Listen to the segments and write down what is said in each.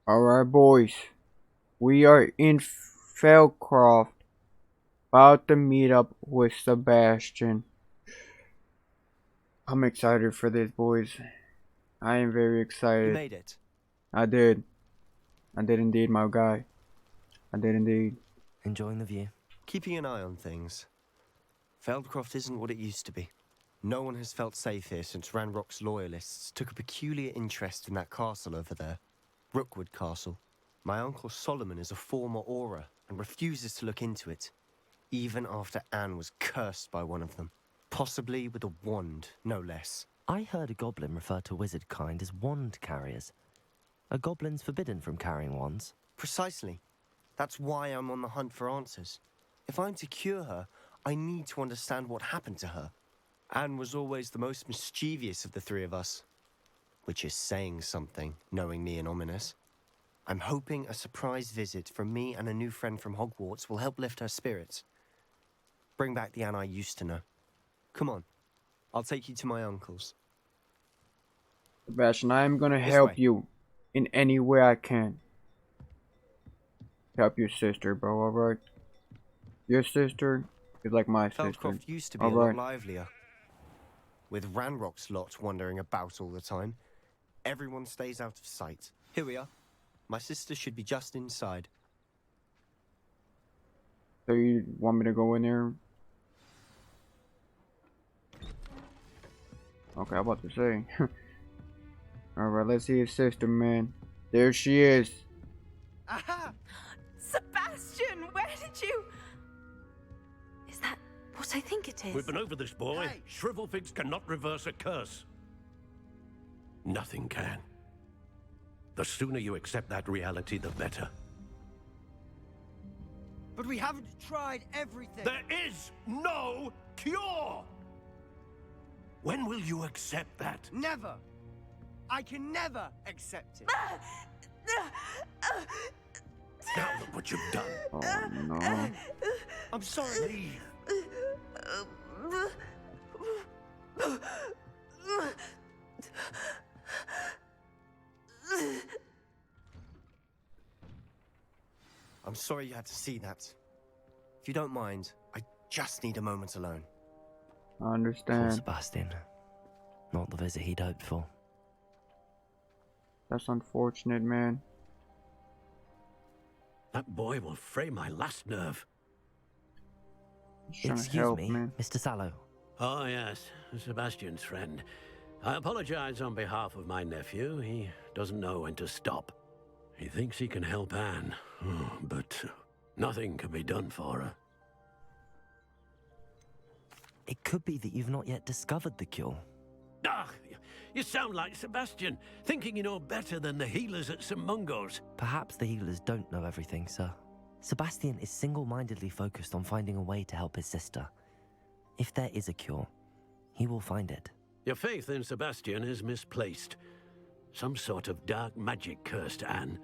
Alright, boys. We are in Felcroft, about to meet up with Sebastian. I'm excited for this, boys. I am very You excited. made it. I did. I did indeed, my guy. I did indeed. Enjoying the view? Keeping an eye on things. Feldcroft isn't what it used to be. No one has felt safe here since Ranrock's loyalists took a peculiar interest in that castle over there. Rookwood Castle. My uncle Solomon is a former Auror and refuses to look into it, even after Anne was cursed by one of them. Possibly with a wand, no less. I heard a goblin refer to wizard kind as wand carriers. Are goblins forbidden from carrying wands? Precisely. That's why I'm on the hunt for answers. If I'm to cure her, I need to understand what happened to her. Anne was always the most mischievous of the three of us. Which is saying something, knowing me and ominous. I'm hoping a surprise visit from me and a new friend from Hogwarts will help lift her spirits. Bring back the Anne I used to know. Come on, I'll take you to my uncle's. Sebastian, I am gonna This help way. you in any way I can. Help your sister, bro, alright? Your sister is like my sister. Feldcroft used to be a lot livelier. With Ranrock's lot wandering about all the time, everyone stays out of sight. Here we are. My sister should be just inside. So you want me to go in there? Okay, I'm about to say. Alright, let's see his sister, man. There she is. Aha! Sebastian, where did you... Is that what I think it is? We've been over this, boy. Hey. Shrivelfigs cannot reverse a curse. Nothing can. The sooner you accept that reality, the better. But we haven't tried everything. There is no cure! When will you accept that? Never. I can never accept it. Now look what you've done. Oh no. I'm sorry. Leave. I'm sorry you had to see that. If you don't mind, I just need a moment alone. I Poor understand. Sebastian. Not the visit he'd hoped for. That's unfortunate, man. That boy will fray my last nerve. He's trying to Excuse help, me, man. Mr. Sallow. Oh, yes, Sebastian's friend. I apologize on behalf of my nephew. He doesn't know when to stop. He thinks he can help Anne, but nothing can be done for her. It could be that you've not yet discovered the cure. Ah, you sound like Sebastian, thinking you know better than the healers at St. Mungo's. Perhaps the healers don't know everything, sir. Sebastian is single-mindedly focused on finding a way to help his sister. If there is a cure, he will find it. Your faith in Sebastian is misplaced. Some sort of dark magic cursed Anne,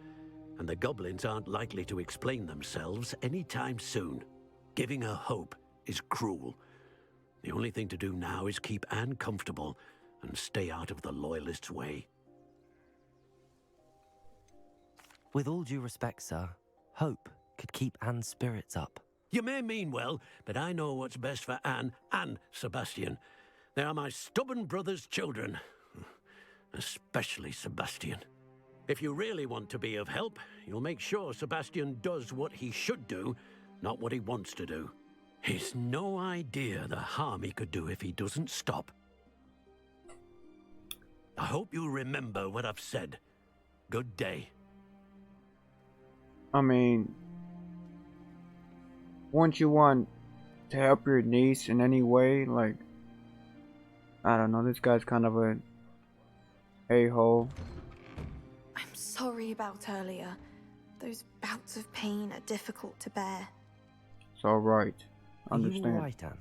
and the goblins aren't likely to explain themselves anytime soon. Giving her hope is cruel. The only thing to do now is keep Anne comfortable and stay out of the Loyalists' way. With all due respect, sir, hope could keep Anne's spirits up. You may mean well, but I know what's best for Anne and Sebastian. They are my stubborn brother's children. Especially Sebastian. If you really want to be of help, you'll make sure Sebastian does what he should do, not what he wants to do. He's no idea the harm he could do if he doesn't stop. I hope you remember what I've said. Good day. I mean, wouldn't you want to help your niece in any way? Like, I don't know, this guy's kind of a a-hole. I'm sorry about earlier. Those bouts of pain are difficult to bear. It's alright. Are you Understand. all right, Anne?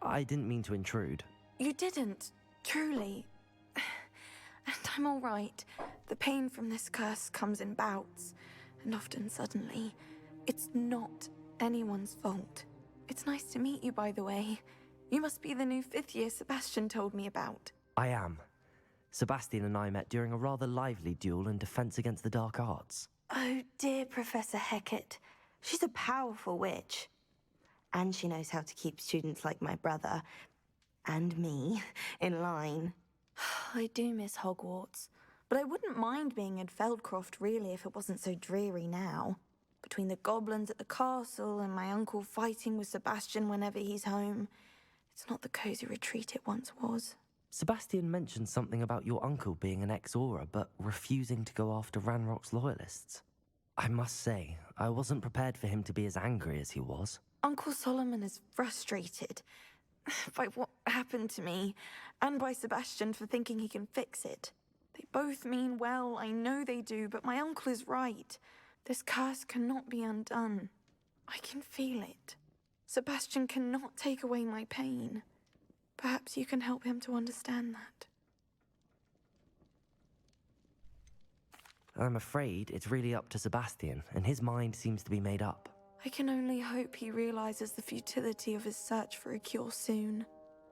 I didn't mean to intrude. You didn't, truly. And I'm all right. The pain from this curse comes in bouts, and often suddenly. It's not anyone's fault. It's nice to meet you, by the way. You must be the new fifth year Sebastian told me about. I am. Sebastian and I met during a rather lively duel in defense against the dark arts. Oh, dear Professor Hecat. She's a powerful witch. And she knows how to keep students like my brother, and me, in line. I do miss Hogwarts, but I wouldn't mind being in Feldcroft, really, if it wasn't so dreary now. Between the goblins at the castle and my uncle fighting with Sebastian whenever he's home, it's not the cozy retreat it once was. Sebastian mentioned something about your uncle being an ex-Auror, but refusing to go after Ranrock's loyalists. I must say, I wasn't prepared for him to be as angry as he was. Uncle Solomon is frustrated by what happened to me, and by Sebastian for thinking he can fix it. They both mean well, I know they do, but my uncle is right. This curse cannot be undone. I can feel it. Sebastian cannot take away my pain. Perhaps you can help him to understand that. I'm afraid it's really up to Sebastian, and his mind seems to be made up. I can only hope he realizes the futility of his search for a cure soon.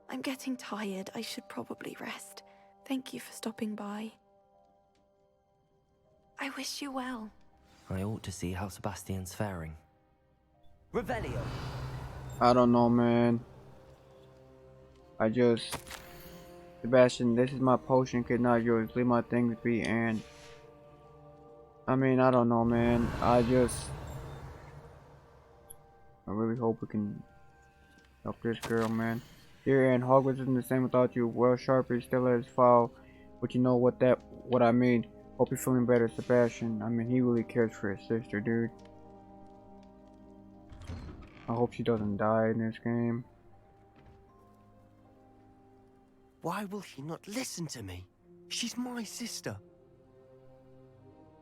I'm getting tired. I should probably rest. Thank you for stopping by. I wish you well. I ought to see how Sebastian's faring. Revelio. I don't know, man. Sebastian, this is my potion kit, not yours. Leave my things be. And I mean, I don't know, man. I really hope we can help this girl, man. Dear Anne, Hogwarts isn't the same without you. Well, Sharper is still at his foul, but you know what I mean. Hope you're feeling better, Sebastian. I mean, he really cares for his sister, dude. I hope she doesn't die in this game. Why will he not listen to me? She's my sister.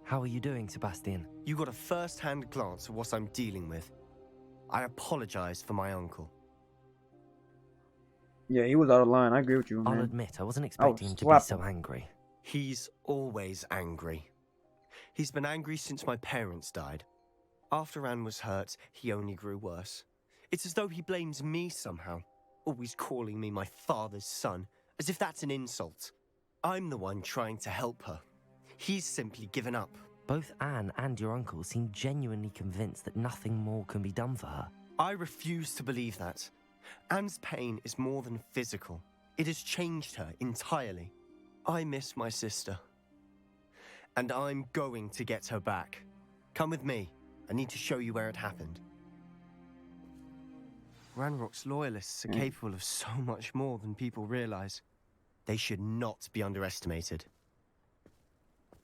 How are you doing, Sebastian? You got a first-hand glance at what I'm dealing with. I apologize for my uncle. Yeah, he was out of line. I agree with you, man. I'll admit, I wasn't expecting him to be slap so him. angry. He's always angry. He's been angry since my parents died. After Anne was hurt, he only grew worse. It's as though he blames me somehow, always calling me my father's son, as if that's an insult. I'm the one trying to help her. He's simply given up. Both Anne and your uncle seem genuinely convinced that nothing more can be done for her. I refuse to believe that. Anne's pain is more than physical. It has changed her entirely. I miss my sister. And I'm going to get her back. Come with me. I need to show you where it happened. Ranrock's loyalists are capable of so much more than people realize. They should not be underestimated.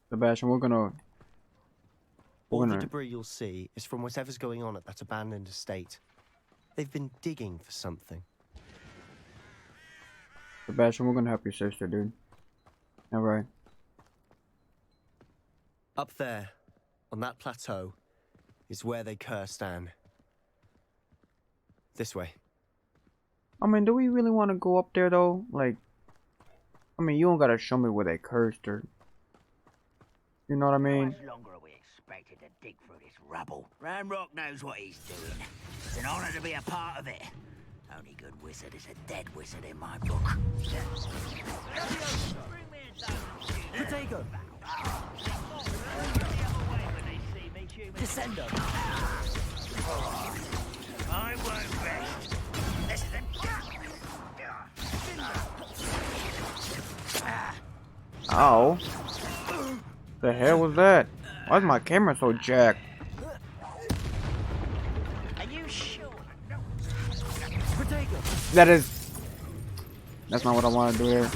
Sebastian, All the debris you'll see is from whatever's going on at that abandoned estate. They've been digging for something. Sebastian, we're gonna help your sister, dude. Alright. Up there, on that plateau, is where they cursed Anne. This way. I mean, do we really want to go up there, though? Like, I mean, you don't gotta show me where they cursed her. You know what I mean? How much longer are we expected to dig through this rubble? Ranrock knows what he's doing. It's an honor to be a part of it. Only good wizard is a dead wizard in my book. Diagon! Descendo! I won't rest. This is Ow. The hell was that? Why is my camera so jacked? Are you sure? That's not what I want to do here.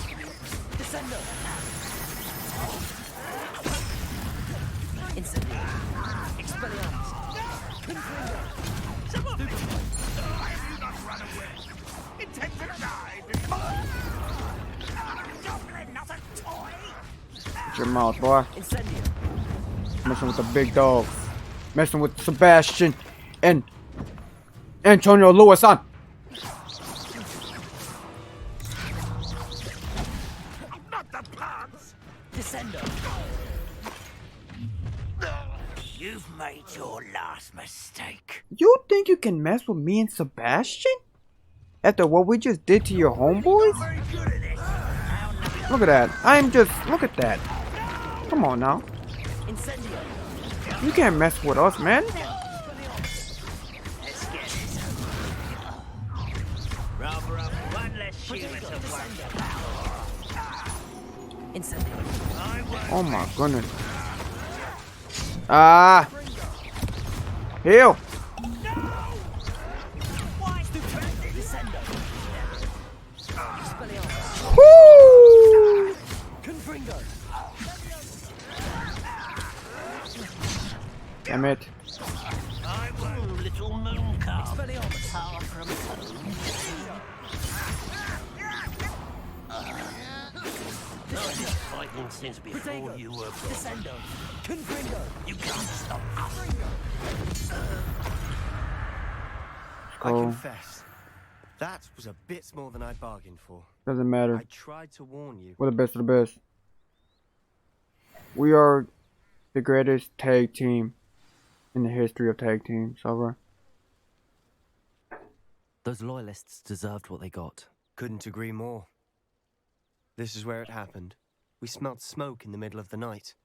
Shut your mouth, boy. Messing with the big dog. Messing with Sebastian and Antonio Lewis on. Not the plants. Descendo. You've made your last mistake. You think you can mess with me and Sebastian? After what we just did to your homeboys? Very good at this. I'll Look at that. I'm just... Look at that. Come on now. You can't mess with us, man. Let's get this. Rather up one less human to worry about. Oh my goodness. Ah. Heal. Woo! Damn it. Little moon calf. Fighting since before you were born. You can't stop us. I Oh. confess, that was a bit more than I bargained for. Doesn't matter. I tried to warn you. We're the best of the best. We are the greatest tag team in the history of tag teams, alright? Those loyalists deserved what they got. Couldn't agree more. This is where it happened. We smelled smoke in the middle of the night.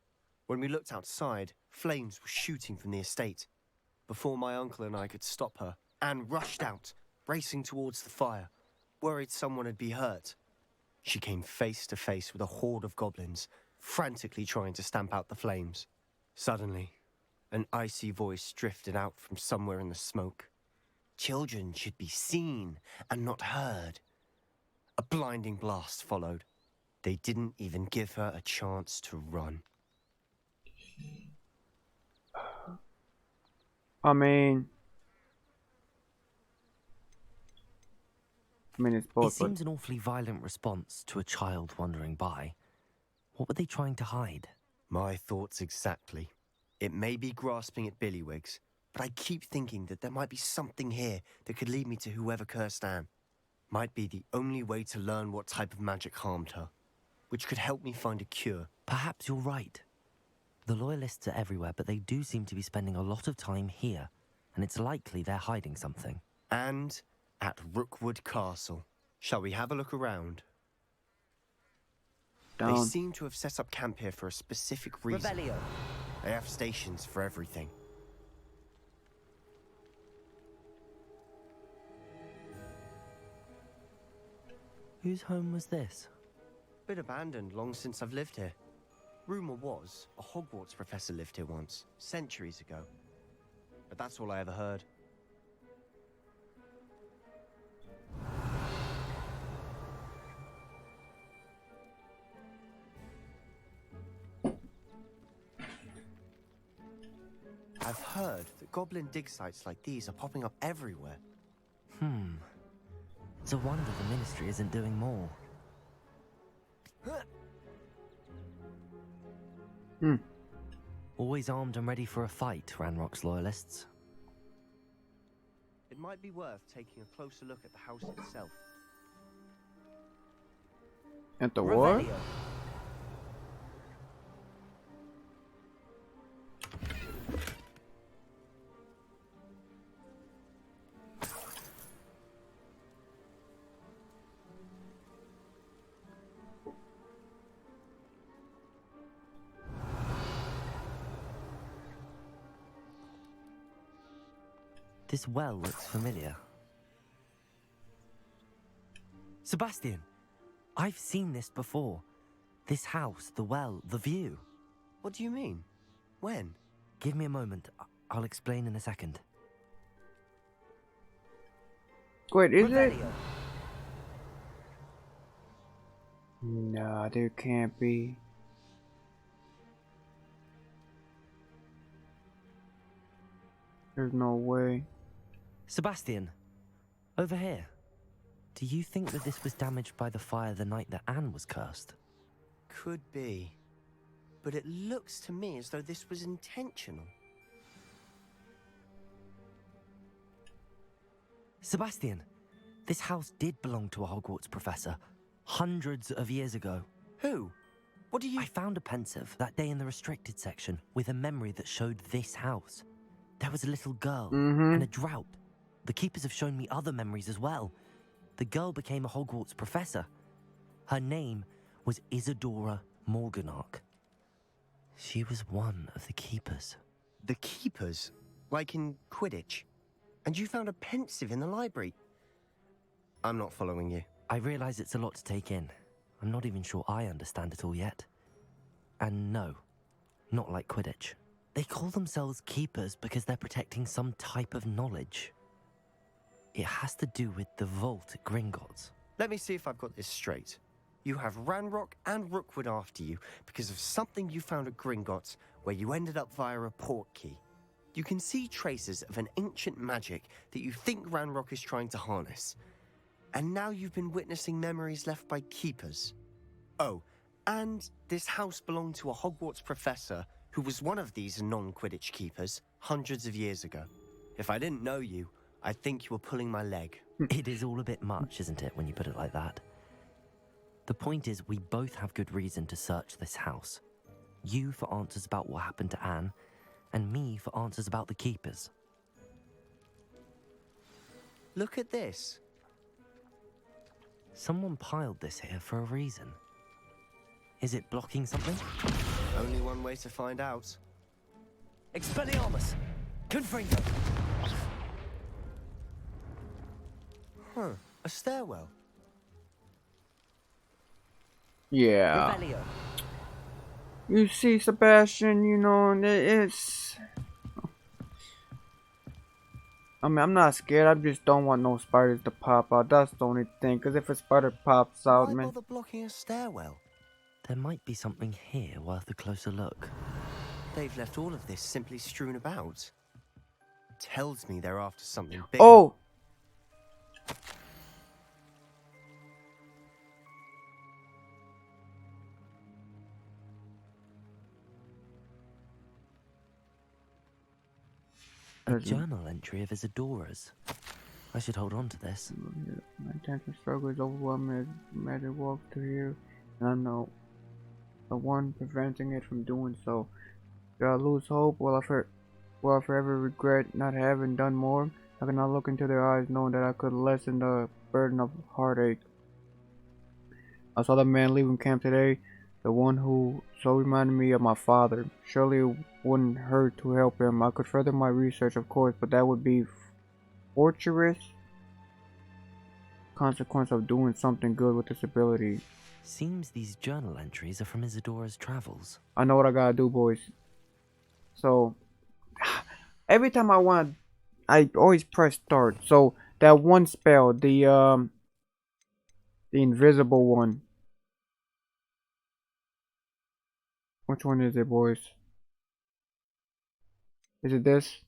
When we looked outside, flames were shooting from the estate. Before my uncle and I could stop her, Anne rushed out, racing towards the fire, worried someone had been hurt. She came face to face with a horde of goblins, frantically trying to stamp out the flames. Suddenly, an icy voice drifted out from somewhere in the smoke. Children should be seen and not heard. A blinding blast followed. They didn't even give her a chance to run. I mean it's It both, but seems an awfully violent response to a child wandering by. What were they trying to hide? My thoughts exactly. It may be grasping at Billywigs, but I keep thinking that there might be something here that could lead me to whoever cursed Anne. Might be the only way to learn what type of magic harmed her, which could help me find a cure. Perhaps you're right. The loyalists are everywhere, but they do seem to be spending a lot of time here, and it's likely they're hiding something. And at Rookwood Castle. Shall we have a look around? They down. seem to have set up camp here for a specific reason. They have stations for everything. Whose home was this? Been abandoned long since I've lived here. Rumour was a Hogwarts professor lived here once, centuries ago. But that's all I ever heard. I've heard that goblin dig sites like these are popping up everywhere. It's a wonder the Ministry isn't doing more. Always armed and ready for a fight, Ranrock's loyalists. It might be worth taking a closer look at the house itself. At the war? This well looks familiar. Sebastian! I've seen this before. This house, the well, the view. What do you mean? When? Give me a moment. I'll explain in a second. Wait, is it? Nah, there can't be. There's no way. Sebastian, over here. Do you think that this was damaged by the fire the night that Anne was cursed? Could be. But it looks to me as though this was intentional. Sebastian, this house did belong to a Hogwarts professor, hundreds of years ago. Who? What do you... I found a pensive that day in the restricted section with a memory that showed this house. There was a little girl and a drought. The keepers have shown me other memories as well. The girl became a Hogwarts professor. Her name was Isadora Morganach. She was one of the keepers. The keepers? Like in Quidditch? And you found a pensive in the library? I'm not following you. I realize it's a lot to take in. I'm not even sure I understand it all yet. And no, not like Quidditch. They call themselves keepers because they're protecting some type of knowledge. It has to do with the vault at Gringotts. Let me see if I've got this straight. You have Ranrock and Rookwood after you because of something you found at Gringotts where you ended up via a port key. You can see traces of an ancient magic that you think Ranrock is trying to harness. And now you've been witnessing memories left by keepers. Oh, and this house belonged to a Hogwarts professor who was one of these non-Quidditch keepers hundreds of years ago. If I didn't know you, I'd think you were pulling my leg. It is all a bit much, isn't it, when you put it like that? The point is, we both have good reason to search this house. You for answers about what happened to Anne, and me for answers about the keepers. Look at this. Someone piled this here for a reason. Is it blocking something? Only one way to find out. Expelliarmus! Confringo! Huh, a stairwell. Yeah. Revelio. You see, Sebastian, you know, it's... I mean, I'm not scared. I just don't want no spiders to pop out. That's the only thing. Because if a spider pops out, Why man... bother blocking a stairwell? There might be something here worth a closer look. They've left all of this simply strewn about. Tells me they're after something bigger. Oh! A journal entry of Isadora's. I should hold on to this. My attention struggle is overwhelming as magic walks through here, and I know the one preventing it from doing so. Do I lose hope? Will I forever regret not having done more? I cannot look into their eyes knowing that I could lessen the burden of heartache. I saw the man leaving camp today, the one who so reminded me of my father. Surely it wouldn't hurt to help him. I could further my research, of course, but that would be fortuitous consequence of doing something good with this ability. Seems these journal entries are from Isadora's travels. I know what I gotta do, boys. So every time I always press start. So that one spell, the invisible one. Which one is it, boys? Is it this?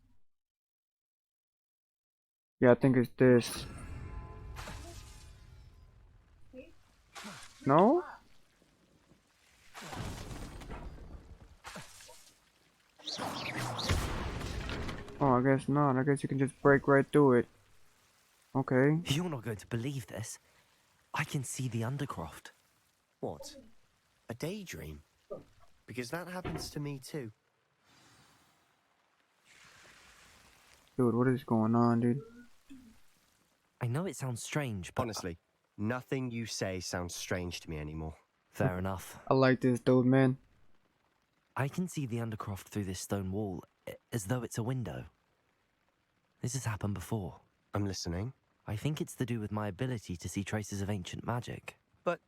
Yeah, I think it's this. No? Oh, I guess not. I guess you can just break right through it. Okay. You're not going to believe this. I can see the Undercroft. What? A daydream? Because that happens to me too. Dude, what is going on, dude? I know it sounds strange, but... Honestly, nothing you say sounds strange to me anymore. Fair enough. I like this dude, man. I can see the Undercroft through this stone wall, as though it's a window. This has happened before. I'm listening. I think it's to do with my ability to see traces of ancient magic. But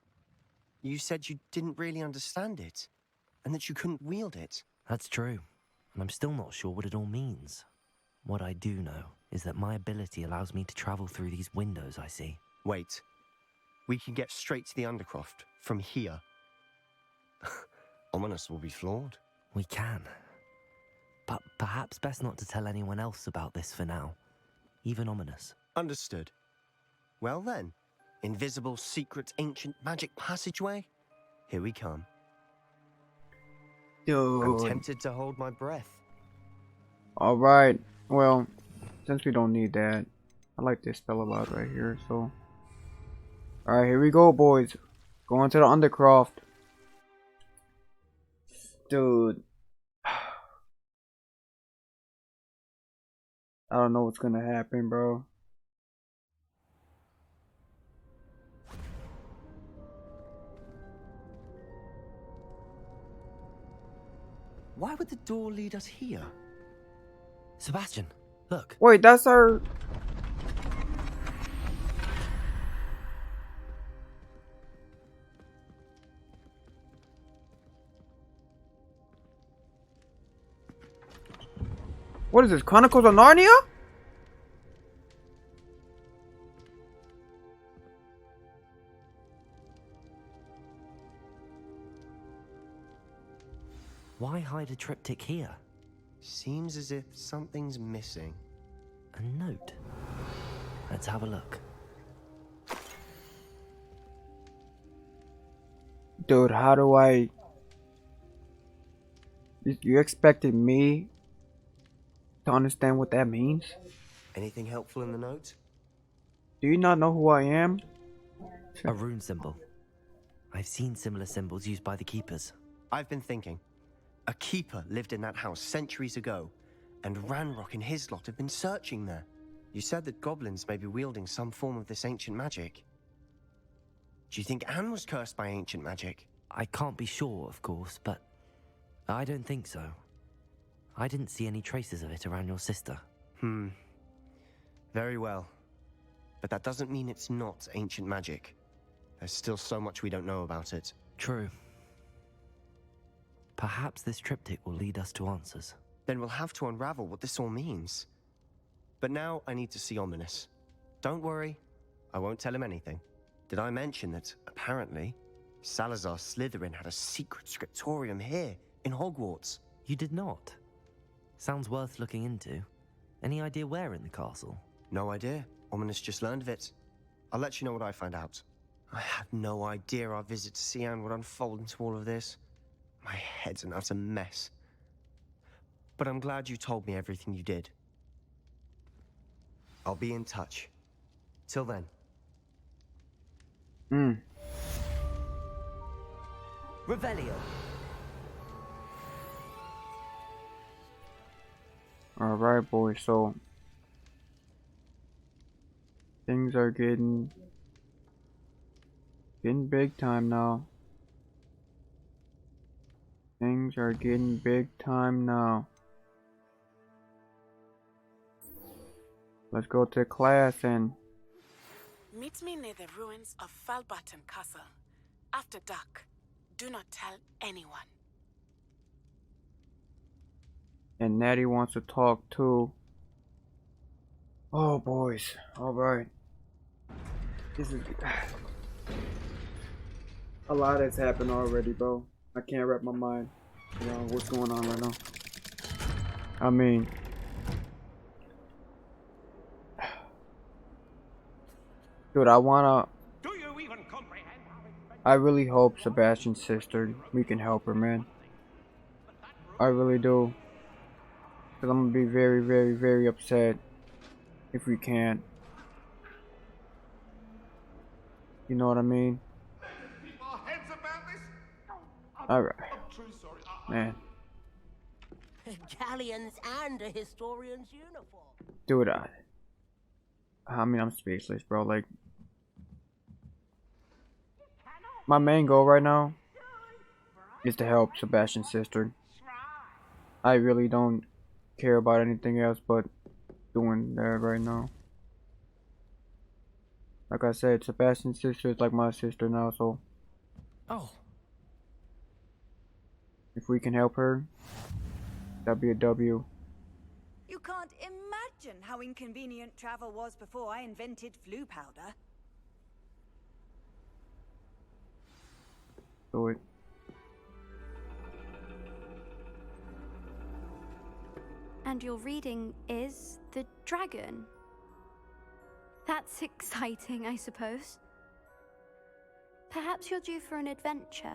you said you didn't really understand it, and that you couldn't wield it. That's true, and I'm still not sure what it all means. What I do know is that my ability allows me to travel through these windows I see. Wait. We can get straight to the Undercroft from here. Ominous will be floored. We can. But perhaps best not to tell anyone else about this for now. Even Ominous. Understood. Well then, invisible, secret, ancient magic passageway? Here we come. Dude. I'm tempted to hold my breath. Alright. Well, since we don't need that, I like this spell a lot right here, so. Alright, here we go, boys. Going to the Undercroft. Dude. I don't know what's gonna happen, bro. Why would the door lead us here? Sebastian, look. Wait, that's our... What is this, Chronicles of Narnia? Why hide a triptych here? Seems as if something's missing. A note. Let's have a look. Dude, how do I... You expected me to understand what that means? Anything helpful in the note? Do you not know who I am? A rune symbol. I've seen similar symbols used by the keepers. I've been thinking. A keeper lived in that house centuries ago, and Ranrock and his lot have been searching there. You said that goblins may be wielding some form of this ancient magic. Do you think Anne was cursed by ancient magic? I can't be sure, of course, but I don't think so. I didn't see any traces of it around your sister. Very well. But that doesn't mean it's not ancient magic. There's still so much we don't know about it. True. Perhaps this triptych will lead us to answers. Then we'll have to unravel what this all means. But now I need to see Ominous. Don't worry, I won't tell him anything. Did I mention that, apparently, Salazar Slytherin had a secret scriptorium here, in Hogwarts? You did not. Sounds worth looking into. Any idea where in the castle? No idea. Ominous just learned of it. I'll let you know what I find out. I had no idea our visit to Cian would unfold into all of this. My head's an utter mess. But I'm glad you told me everything you did. I'll be in touch. Till then. Revelio. Alright, boys, so... things are getting big time now. Things are getting big time now. Let's go to class and... Meet me near the ruins of Falbaton Castle. After dark. Do not tell anyone. And Natty wants to talk too. Oh, boys. Alright. This is... a lot has happened already, bro. I can't wrap my mind around what's going on right now. I mean... dude, I wanna... Do you even comprehend? I really hope Sebastian's sister, we can help her, man. I really do. Because I'm gonna be very, very, very upset if we can't. You know what I mean? Alright. Man. Galleons and a historian's uniform. Dude, I mean, I'm speechless, bro. Like, my main goal right now is to help Sebastian's sister. I really don't care about anything else but doing that right now. Like I said, Sebastian's sister is like my sister now, so Oh, if we can help her, that'd be a W. You can't imagine how inconvenient travel was before I invented flu powder. Do it. And your reading is the dragon. That's exciting, I suppose. Perhaps you're due for an adventure.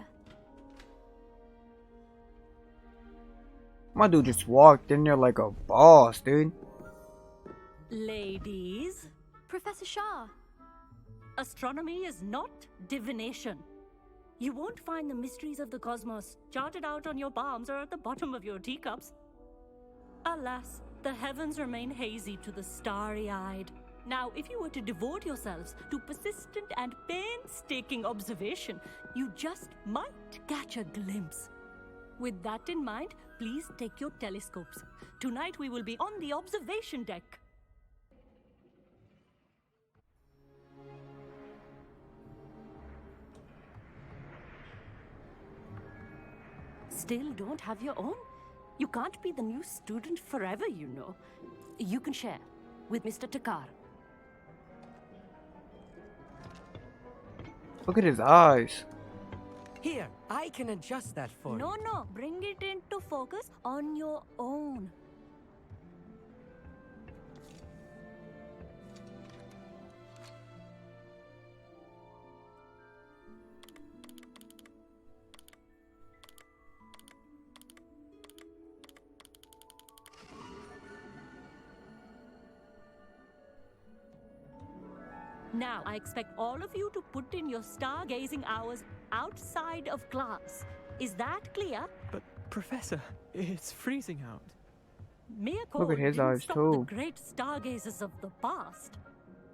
My dude just walked in there like a boss, dude. Ladies, Professor Shah. astronomy is not divination. You won't find the mysteries of the cosmos charted out on your palms or at the bottom of your teacups. Alas, the heavens remain hazy to the starry-eyed. Now, if you were to devote yourselves to persistent and painstaking observation, you just might catch a glimpse. With that in mind, please take your telescopes. Tonight we will be on the observation deck. Still don't have your own? You can't be the new student forever, you know. You can share with Mr. Takar. Look at his eyes. Here, I can adjust that for you. No, bring it into focus on your own. Now, I expect all of you to put in your stargazing hours outside of class. Is that clear? But, Professor, it's freezing out. Look at his eyes, stop too. The great stargazers of the past.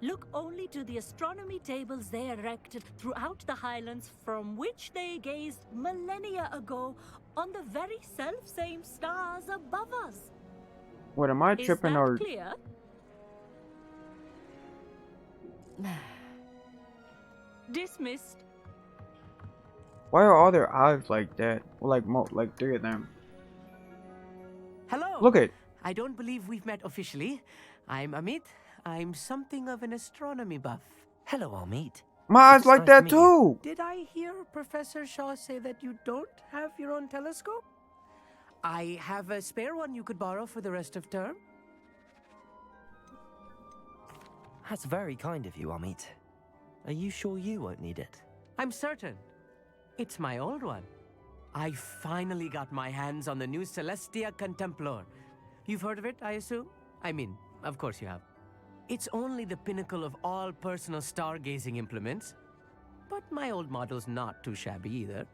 Look only to the astronomy tables they erected throughout the Highlands, from which they gazed millennia ago on the very self-same stars above us. What, am I tripping or... Is that clear? Dismissed. Why are all their eyes like that? Well, like 3 of them. Hello. Look at. I don't believe we've met officially. I'm Amit. I'm something of an astronomy buff. Hello, Hogsmeade. My eyes like that too. Did I hear Professor Shaw say that you don't have your own telescope? I have a spare one you could borrow for the rest of term. That's very kind of you, Hogsmeade. Are you sure you won't need it? I'm certain. It's my old one. I finally got my hands on the new Celestia Contemplar. You've heard of it, I assume? I mean, of course you have. It's only the pinnacle of all personal stargazing implements. But my old model's not too shabby either.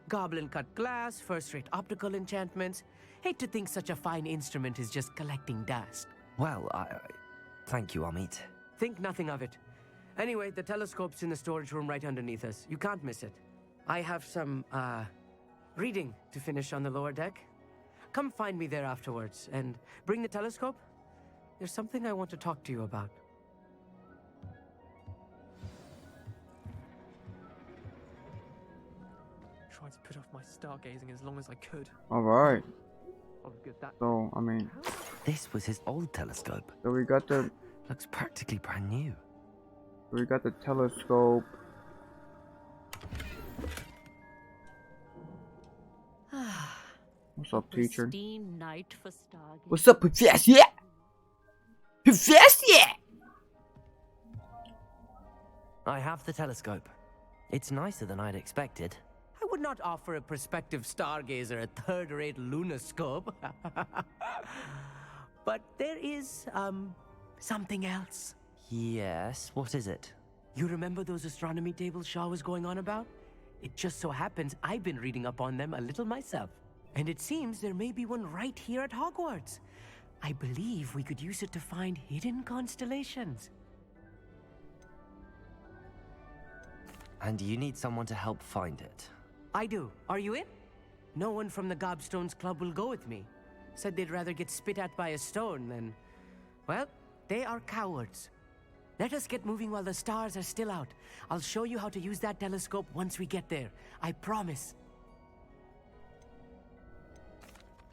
Goblin-cut glass, first-rate optical enchantments. Hate to think such a fine instrument is just collecting dust. Well, thank you, Hogsmeade. Think nothing of it. Anyway, the telescope's in the storage room right underneath us. You can't miss it. I have some, reading to finish on the lower deck. Come find me there afterwards, and bring the telescope. There's something I want to talk to you about. Tried to put off my stargazing as long as I could. Alright. I'll get that. So, I mean... This was his old telescope. So we got the... Looks practically brand new. We got the telescope. What's up, teacher? Pristine night for stargazing. What's up, Professor? Professor! I have the telescope. It's nicer than I'd expected. I would not offer a prospective stargazer a third-rate lunoscope. But there is, something else. Yes, what is it? You remember those astronomy tables Shaw was going on about? It just so happens I've been reading up on them a little myself. And it seems there may be one right here at Hogwarts. I believe we could use it to find hidden constellations. And you need someone to help find it. I do. Are you in? No one from the Gobstones Club will go with me. Said they'd rather get spit at by a stone than... Well, they are cowards. Let us get moving while the stars are still out. I'll show you how to use that telescope once we get there. I promise.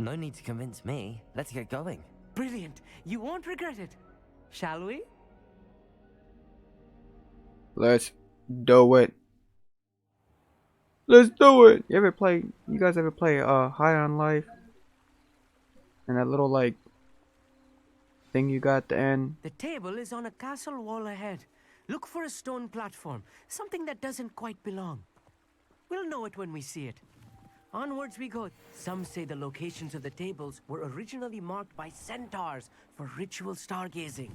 No need to convince me. Let's get going. Brilliant. You won't regret it. Shall we? Let's do it. Let's do it. You guys ever play High on Life? And that little like thing you got at the end? The table is on a castle wall ahead. Look for a stone platform, something that doesn't quite belong. We'll know it when we see it. Onwards we go. Some say the locations of the tables were originally marked by centaurs for ritual stargazing.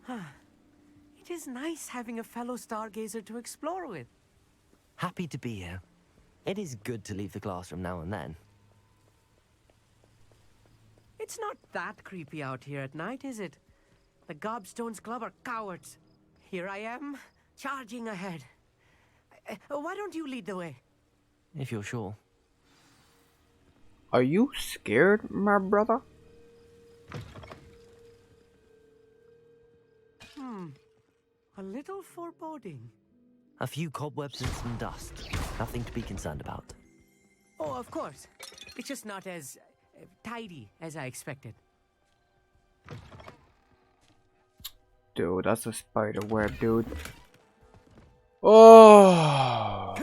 It is nice having a fellow stargazer to explore with. Happy to be here. It is good to leave the classroom now and then. It's not that creepy out here at night, is it? The Gobstones Club are cowards. Here I am, charging ahead. Why don't you lead the way? If you're sure. Are you scared, my brother? A little foreboding. A few cobwebs and some dust. Nothing to be concerned about. Oh, of course. It's just not as tidy as I expected. Dude, that's a spider web, dude. Oh!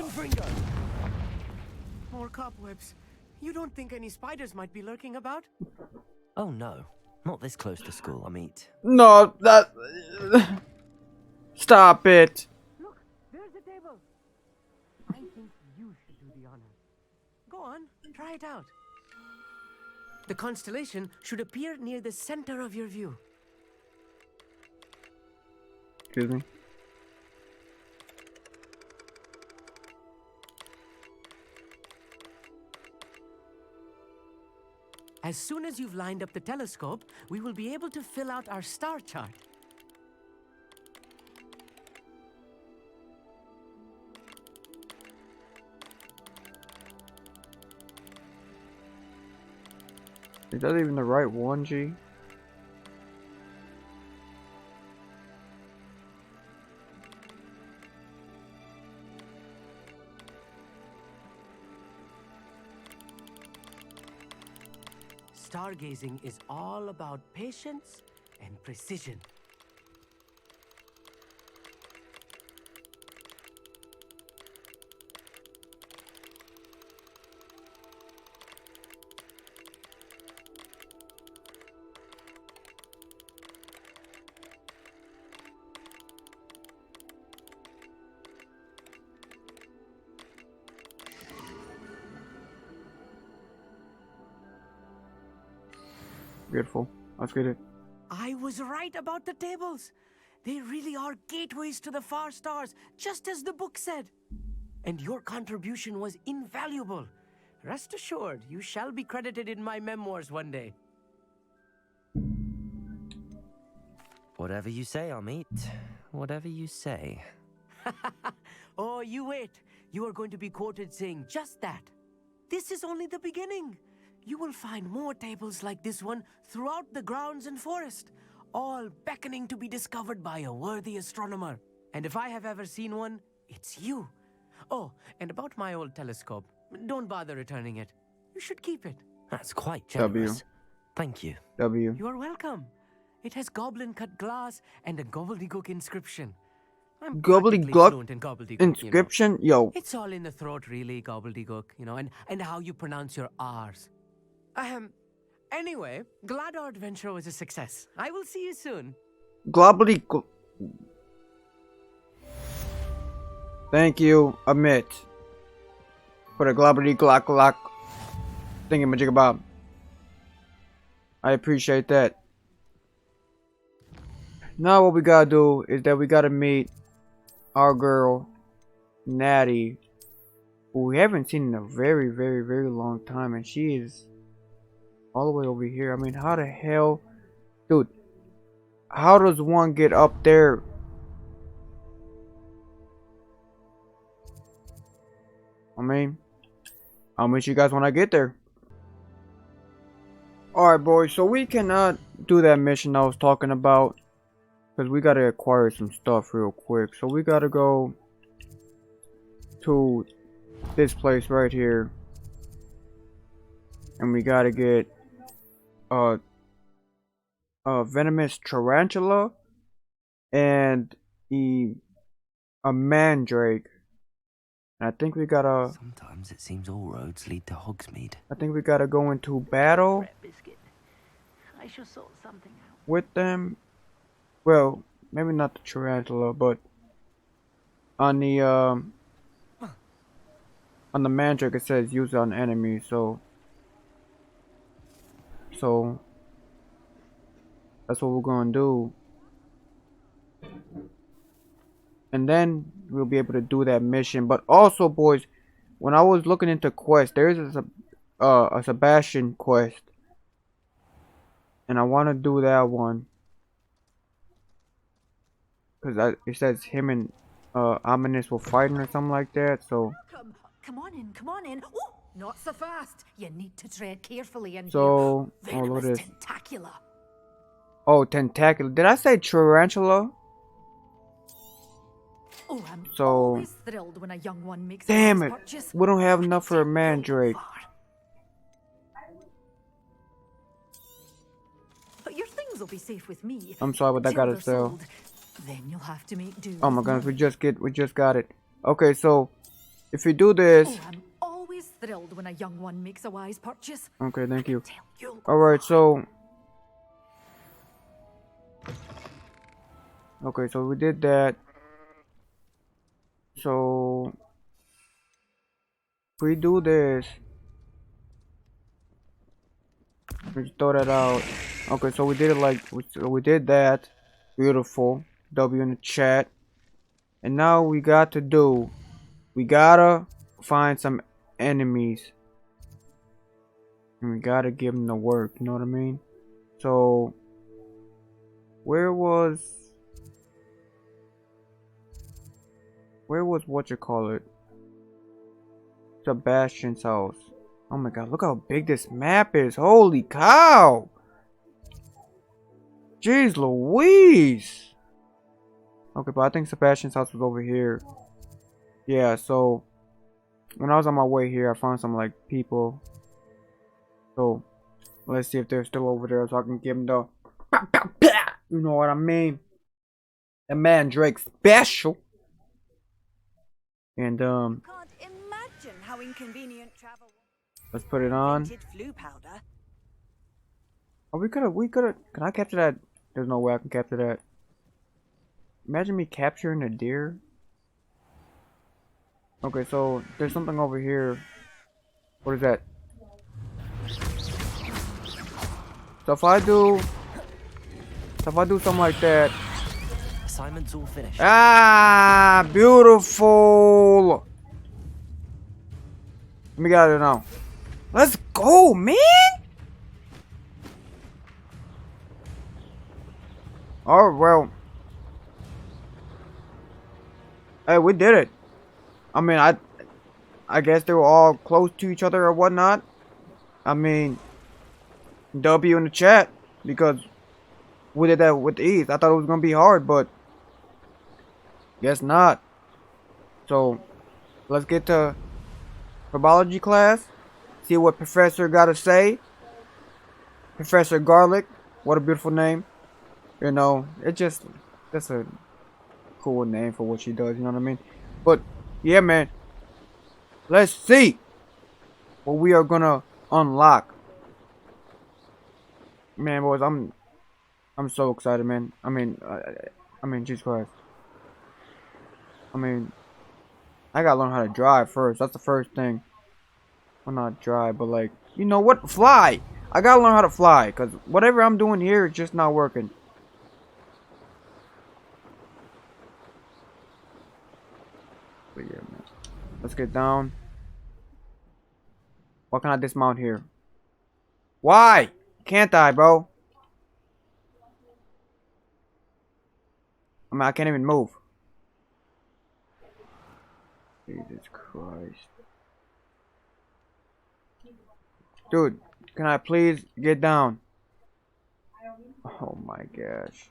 More cobwebs. You don't think any spiders might be lurking about? Oh no. Not this close to school, Hogsmeade. No, that... Stop it! Look, there's the table. I think you should do the honor. Go on, try it out. The constellation should appear near the center of your view. Excuse me. As soon as you've lined up the telescope, we will be able to fill out our star chart. Is that even the right one, G? Stargazing is all about patience and precision. Beautiful. Let's get it. I was right about the tables. They really are gateways to the far stars, just as the book said. And your contribution was invaluable. Rest assured, you shall be credited in my memoirs one day. Whatever you say, Hogsmeade. Whatever you say. Oh, you wait. You are going to be quoted saying just that. This is only the beginning. You will find more tables like this one throughout the grounds and forest, all beckoning to be discovered by a worthy astronomer. And if I have ever seen one, it's you. Oh, and about my old telescope, don't bother returning it. You should keep it. That's quite generous. W. Thank you. W. You are welcome. It has goblin-cut glass and a gobbledygook inscription. I'm practically fluent in gobbledygook, inscription? You know. Yo. It's all in the throat, really, gobbledygook, you know, and how you pronounce your R's. Anyway, glad our adventure was a success. I will see you soon. Globbly. Thank you, Amit, for the globbly glock glock thingamajigabob. I appreciate that. Now what we gotta do is that we gotta meet our girl, Natty, who we haven't seen in a very, very, very long time, and she is all the way over here. I mean, how the hell, dude, how does one get up there? I mean, I'll meet you guys when I get there. Alright, boys, so we cannot do that mission I was talking about because we gotta acquire some stuff real quick. So we gotta go to this place right here, and we gotta get a venomous tarantula and a mandrake. And I think we gotta. Sometimes it seems all roads lead to Hogsmeade. I think we gotta go into battle I shall sort something out. with them. Well, maybe not the tarantula, but on the mandrake it says use on enemy. So that's what we're gonna do, and then we'll be able to do that mission. But also, boys, when I was looking into quests, there is a Sebastian quest, and I want to do that one because it says him and ominous with fighting or something like that. So Come on in, come on in. Oh, not so fast. You need to tread carefully in so here. oh, look at this. Tentacular. Oh, tentacular. Did I say tarantula? Oh, I'm So always thrilled when a young one makes damn a it. purchase. We don't have enough for a mandrake. But your things will be safe with me. I'm sorry, but I Till gotta they're sell. sold, then you'll have to make do. Oh my with goodness, money. we just got it. Okay, so if you do this, Oh, I'm always thrilled when a young one makes a wise purchase. okay, thank you. You'll go Alright, far. so okay, so we did that. So if we do this, we just throw that out. Okay, so we did it like we did that. Beautiful. W in the chat. And now we gotta find some enemies. And we gotta give them the work, you know what I mean? So where was what you call it? Sebastian's house. Oh my god, look how big this map is. Holy cow! Jeez Louise! Okay, but I think Sebastian's house was over here. Yeah, so when I was on my way here, I found some like people. So let's see if they're still over there so I can give them the you know what I mean? The mandrake special. And Can't imagine how inconvenient travel was. let's put it on. Flu powder. Oh, we could have. Can I capture that? There's no way I can capture that. Imagine me capturing a deer. Okay, so there's something over here. What is that? So if I do something like that. Assignment's all finished. Ah, beautiful. Let me get out of there now. Let's go, man. Oh well. Hey, we did it. I mean, I guess they were all close to each other or whatnot. I mean, W in the chat because we did that with ease. I thought it was gonna be hard, but guess not. So let's get to herbology class. See what Professor got to say. Professor Garlic. What a beautiful name. You know, that's a cool name for what she does. You know what I mean? But yeah, man. Let's see what we are gonna unlock. Man, boys, I'm so excited, man. I mean, Jesus Christ. I mean, I gotta learn how to drive first. That's the first thing. Well, not drive, but like, you know what? Fly! I gotta learn how to fly, because whatever I'm doing here is just not working. But yeah, man. Let's get down. Why can't I dismount here? Why? Can't I, bro? I mean, I can't even move. Jesus Christ. Dude, can I please get down? Oh my gosh.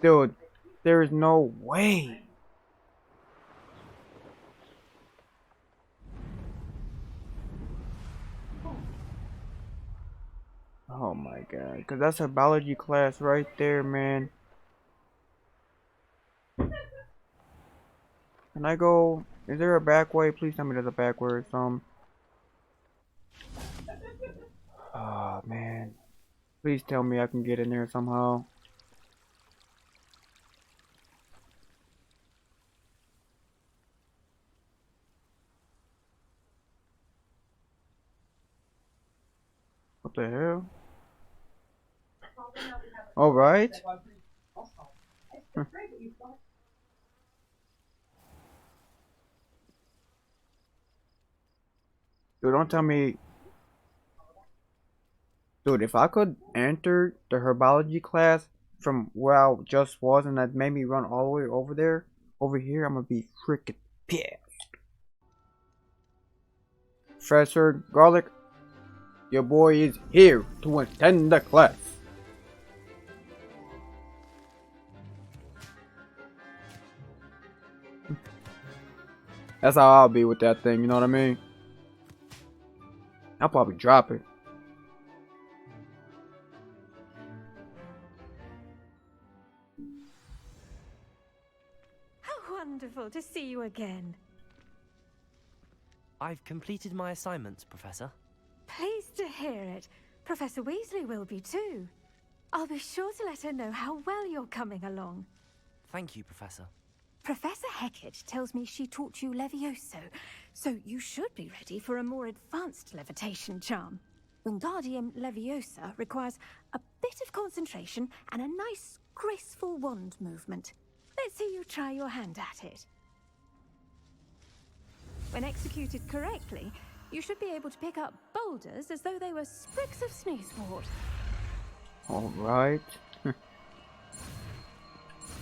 Dude, there is no way. Oh my god, because that's a biology class right there, man. Can I go? Is there a back way? Please tell me there's a back way or some. Oh man. Please tell me I can get in there somehow. What the hell? Alright. Dude, don't tell me. Dude, if I could enter the herbology class from where I just was, and that made me run all the way over there, over here, I'm gonna be freaking pissed. Professor Garlic, your boy is here to attend the class. That's how I'll be with that thing, you know what I mean? I'll probably drop it. How wonderful to see you again. I've completed my assignments, Professor. Pleased to hear it. Professor Weasley will be too. I'll be sure to let her know how well you're coming along. Thank you, Professor. Professor Hecat tells me she taught you Levioso, so you should be ready for a more advanced levitation charm. Wingardium Leviosa requires a bit of concentration and a nice, graceful wand movement. Let's see you try your hand at it. When executed correctly, you should be able to pick up boulders as though they were sprigs of sneezewort. Alright.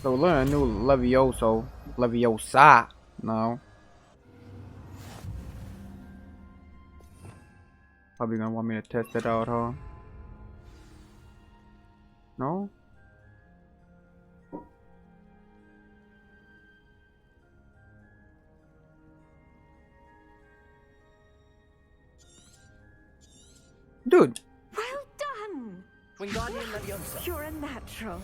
So we learned a new Leviosa now. Probably gonna want me to test it out, huh? No? Dude! Well done! Wingardium Leviosa. You're a natural.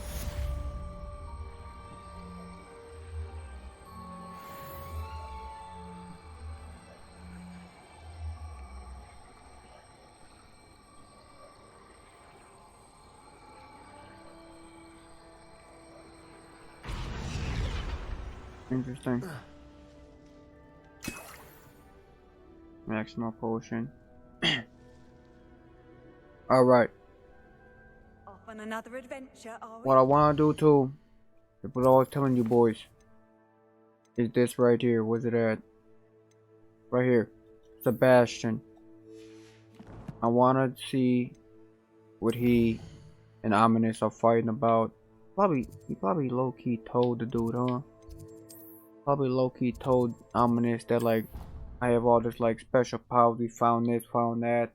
Interesting. Maximum potion. Alright. Off on another adventure, are we? What I wanna do too, what I was telling you boys, is this right here. Where's it at? Right here. Sebastian. I wanna see what he and Ominous are fighting about. He probably low-key told the dude, huh? Probably low-key told Ominous that, like, I have all this, like, special powers. We found this, found that.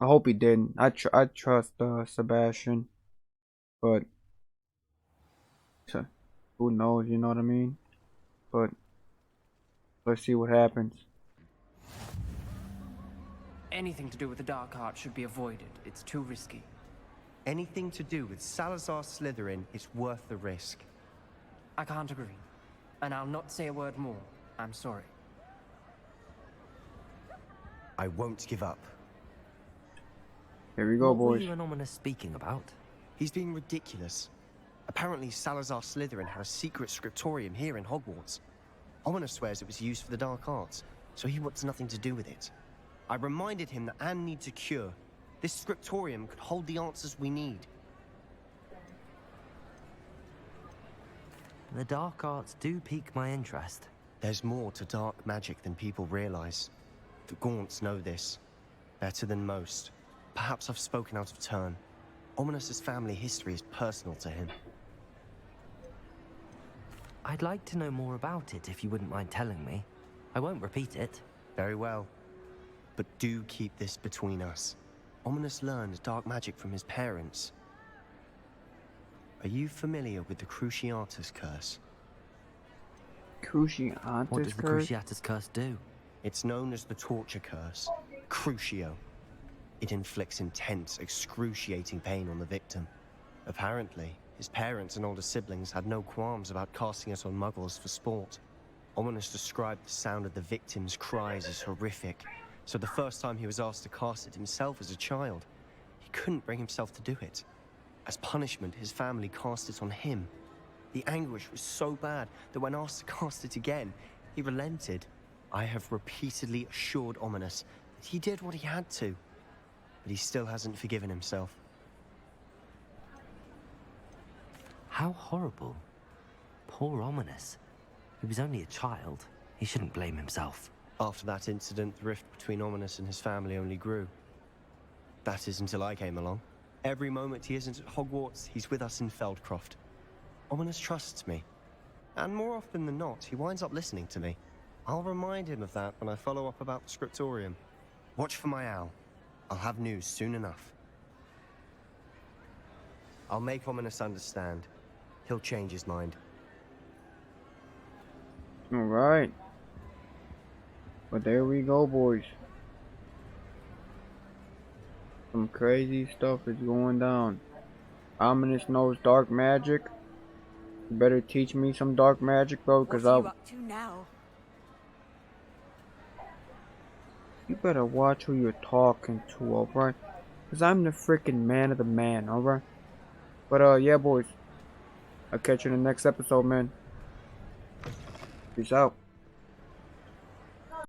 I hope he didn't. I trust Sebastian, but who knows? You know what I mean? But let's see what happens. Anything to do with the dark art should be avoided. It's too risky. Anything to do with Salazar Slytherin is worth the risk. I can't agree. And I'll not say a word more. I'm sorry. I won't give up. Here we go, What were boys. you and Ominous speaking about? He's being ridiculous. Apparently, Salazar Slytherin had a secret scriptorium here in Hogwarts. Ominous swears it was used for the dark arts, so he wants nothing to do with it. I reminded him that Anne needs a cure. This scriptorium could hold the answers we need. The dark arts do pique my interest. There's more to dark magic than people realize. The Gaunts know this. Better than most. Perhaps I've spoken out of turn. Ominous's family history is personal to him. I'd like to know more about it if you wouldn't mind telling me. I won't repeat it. Very well. But do keep this between us. Ominous learned dark magic from his parents. Are you familiar with the Cruciatus Curse? Cruciatus What does the curse? Cruciatus Curse do? It's known as the Torture Curse. Crucio. It inflicts intense, excruciating pain on the victim. Apparently, his parents and older siblings had no qualms about casting it on muggles for sport. Ominous described the sound of the victim's cries as horrific, so the first time he was asked to cast it himself as a child, he couldn't bring himself to do it. As punishment, his family cast it on him. The anguish was so bad that when asked to cast it again, he relented. I have repeatedly assured Ominous that he did what he had to, but he still hasn't forgiven himself. How horrible. Poor Ominous. He was only a child. He shouldn't blame himself. After that incident, the rift between Ominous and his family only grew. That is until I came along. Every moment he isn't at Hogwarts, he's with us in Feldcroft. Ominous trusts me. And more often than not, he winds up listening to me. I'll remind him of that when I follow up about the scriptorium. Watch for my owl. I'll have news soon enough. I'll make Ominous understand. He'll change his mind. Alright. But there we go, boys. Some crazy stuff is going down. Ominous knows dark magic. You better teach me some dark magic, bro, because What are you up to now? You better watch who you're talking to, alright? Because I'm the freaking man of the man, alright? But, yeah, boys. I'll catch you in the next episode, man. Peace out.